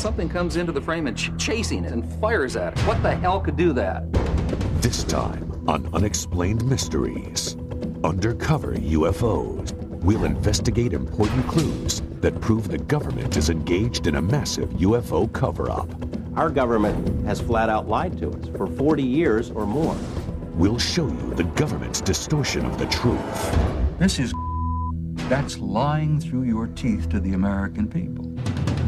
something comes into the frame and chasing it and fires at it. What the hell could do that? This time on Unexplained Mysteries, Undercover UFOs, we'll investigate important clues that prove the government is engaged in a massive UFO cover-up. Our government has flat out lied to us for 40 years or more. We'll show you the government's distortion of the truth. This is that's lying through your teeth to the American people.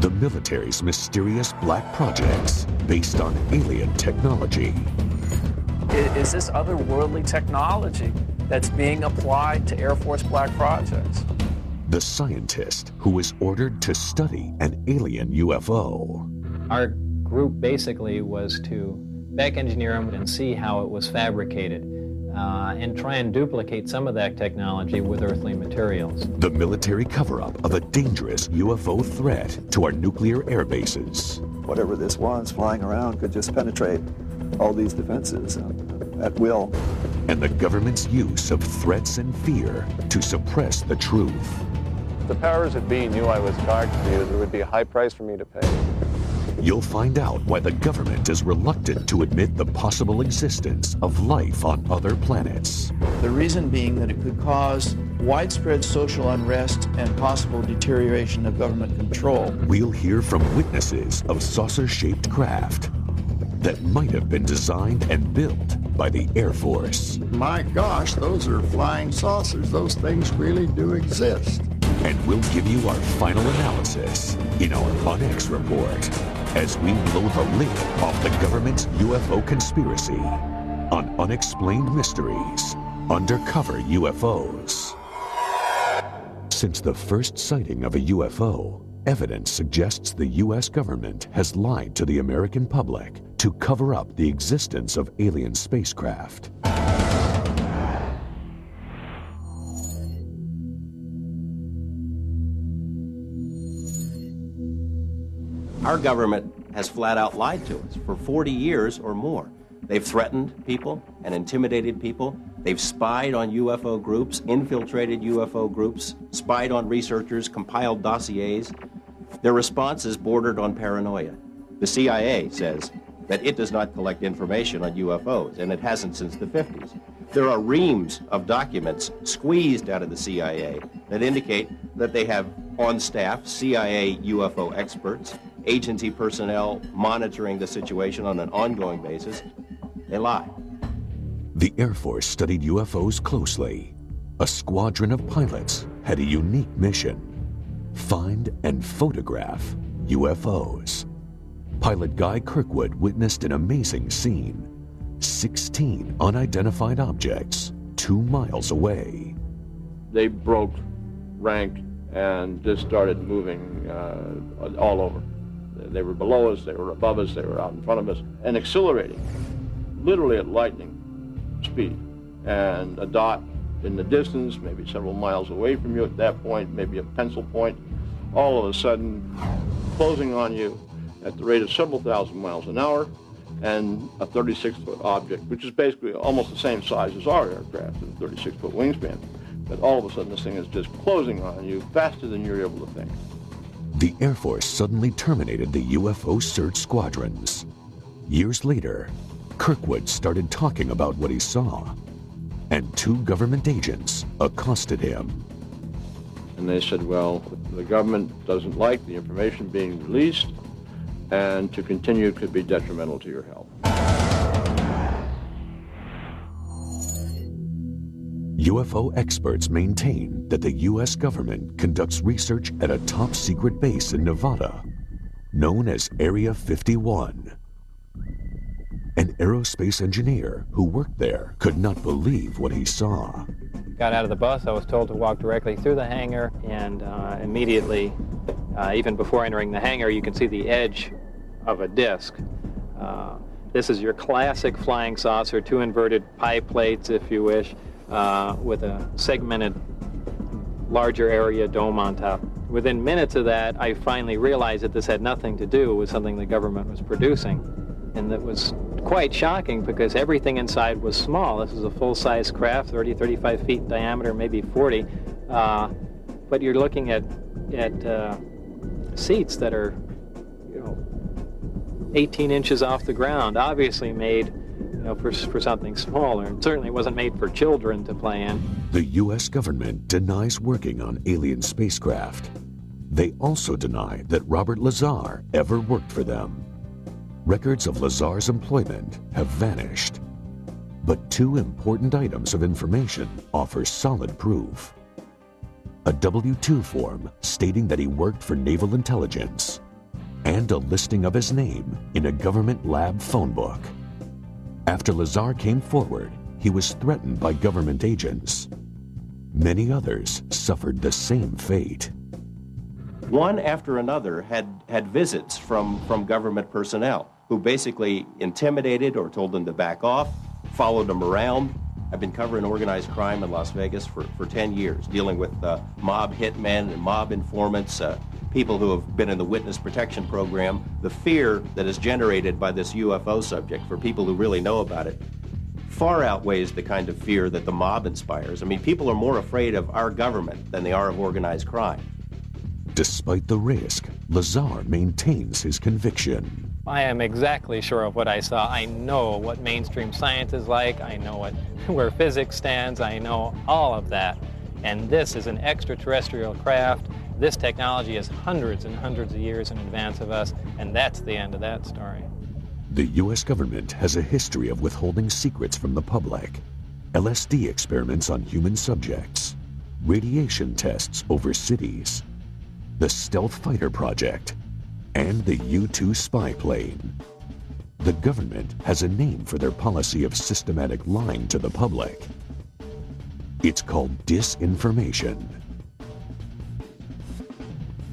The military's mysterious black projects based on alien technology. Is this otherworldly technology that's being applied to Air Force black projects? The scientist who was ordered to study an alien UFO. Our group basically was to back engineer them and see how it was fabricated and try and duplicate some of that technology with earthly materials. The military cover-up of a dangerous UFO threat to our nuclear air bases. Whatever this was flying around could just penetrate all these defenses at will. And the government's use of threats and fear to suppress the truth. The powers that be knew I was dark to you. There would be a high price for me to pay. You'll find out why the government is reluctant to admit the possible existence of life on other planets. The reason being that it could cause widespread social unrest and possible deterioration of government control. We'll hear from witnesses of saucer-shaped craft that might have been designed and built by the Air Force. My gosh, those are flying saucers. Those things really do exist. And we'll give you our final analysis in our UNX report as we blow the lid off the government's UFO conspiracy on Unexplained Mysteries, Undercover UFOs. Since the first sighting of a UFO, evidence suggests the U.S. government has lied to the American public to cover up the existence of alien spacecraft. Our government has flat out lied to us for 40 years or more. They've threatened people and intimidated people. They've spied on UFO groups, infiltrated UFO groups, spied on researchers, compiled dossiers. Their response is bordered on paranoia. The CIA says that it does not collect information on UFOs, and it hasn't since the 50s. There are reams of documents squeezed out of the CIA that indicate that they have on staff CIA UFO experts, agency personnel monitoring the situation on an ongoing basis. They lie. The Air Force studied UFOs closely. A squadron of pilots had a unique mission: find and photograph UFOs. Pilot Guy Kirkwood witnessed an amazing scene: 16 unidentified objects 2 miles away. They broke rank and just started moving all over. They were below us, they were above us, they were out in front of us, and accelerating, literally at lightning speed. And a dot in the distance, maybe several miles away from you at that point, maybe a pencil point, all of a sudden closing on you at the rate of several thousand miles an hour, and a 36-foot object, which is basically almost the same size as our aircraft, a 36-foot wingspan. But all of a sudden this thing is just closing on you faster than you're able to think. The Air Force suddenly terminated the UFO search squadrons. Years later, Kirkwood started talking about what he saw, and 2 government agents accosted him. And they said, well, the government doesn't like the information being released, and to continue could be detrimental to your health. UFO experts maintain that the U.S. government conducts research at a top-secret base in Nevada, known as Area 51. An aerospace engineer who worked there could not believe what he saw. Got out of the bus, I was told to walk directly through the hangar, and immediately, even before entering the hangar, you can see the edge of a disc. This is your classic flying saucer, 2 inverted pie plates, if you wish, with a segmented larger area dome on top. Within minutes of that, I finally realized that this had nothing to do with something the government was producing. And that was quite shocking because everything inside was small. This is a full-size craft, 30, 35 feet in diameter, maybe 40. But you're looking at seats that are 18 inches off the ground, obviously made, for something smaller. And certainly wasn't made for children to play in. The U.S. government denies working on alien spacecraft. They also deny that Robert Lazar ever worked for them. Records of Lazar's employment have vanished. But two important items of information offer solid proof. A W-2 form stating that he worked for Naval Intelligence, and a listing of his name in a government lab phone book. After Lazar came forward, he was threatened by government agents. Many others suffered the same fate. One after another had visits from government personnel who basically intimidated or told them to back off, followed them around. I've been covering organized crime in Las Vegas for 10 years, dealing with mob hitmen and mob informants, people who have been in the witness protection program. The fear that is generated by this UFO subject for people who really know about it far outweighs the kind of fear that the mob inspires. I mean, people are more afraid of our government than they are of organized crime. Despite the risk, Lazar maintains his conviction. I am exactly sure of what I saw. I know what mainstream science is like. I know where physics stands. I know all of that. And this is an extraterrestrial craft. This technology is hundreds and hundreds of years in advance of us, and that's the end of that story. The U.S. government has a history of withholding secrets from the public. LSD experiments on human subjects, radiation tests over cities, the Stealth Fighter Project, and the U-2 spy plane. The government has a name for their policy of systematic lying to the public. It's called disinformation.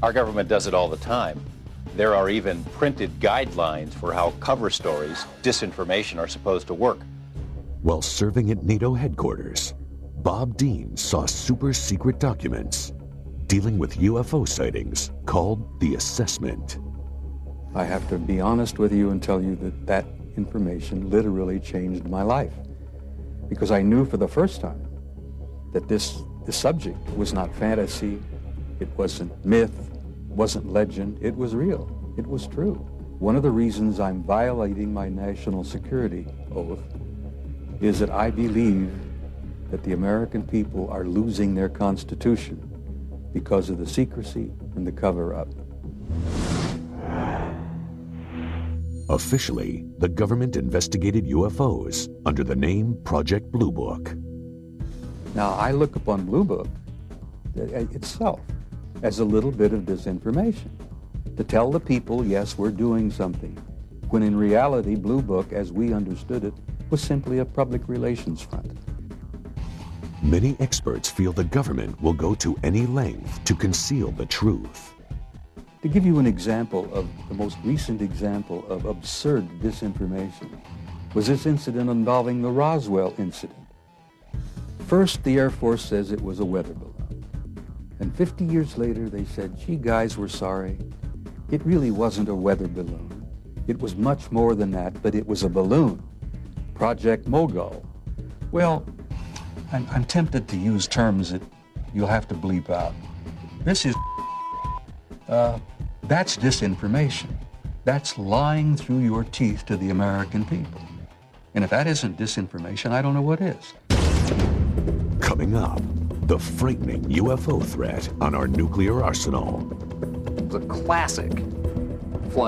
Our government does it all the time. There are even printed guidelines for how cover stories, disinformation, are supposed to work. While serving at NATO headquarters, Bob Dean saw super secret documents dealing with UFO sightings called the Assessment. I have to be honest with you and tell you that that information literally changed my life, because I knew for the first time that the subject was not fantasy, it wasn't myth, wasn't legend, it was real, it was true. One of the reasons I'm violating my national security oath is that I believe that the American people are losing their Constitution because of the secrecy and the cover-up. Officially, the government investigated UFOs under the name Project Blue Book. Now, I look upon Blue Book itself as a little bit of disinformation, to tell the people, yes, we're doing something, when in reality, Blue Book, as we understood it, was simply a public relations front. Many experts feel the government will go to any length to conceal the truth. To give you an example of the most recent example of absurd disinformation was this incident involving the Roswell incident. First, the Air Force says it was a weather balloon. And 50 years later, they said, gee, guys, we're sorry. It really wasn't a weather balloon. It was much more than that, but it was a balloon. Project Mogul. Well, I'm tempted to use terms that you'll have to bleep out. This is that's disinformation. That's lying through your teeth to the American people. And if that isn't disinformation, I don't know what is. Coming up, the frightening UFO threat on our nuclear arsenal. The classic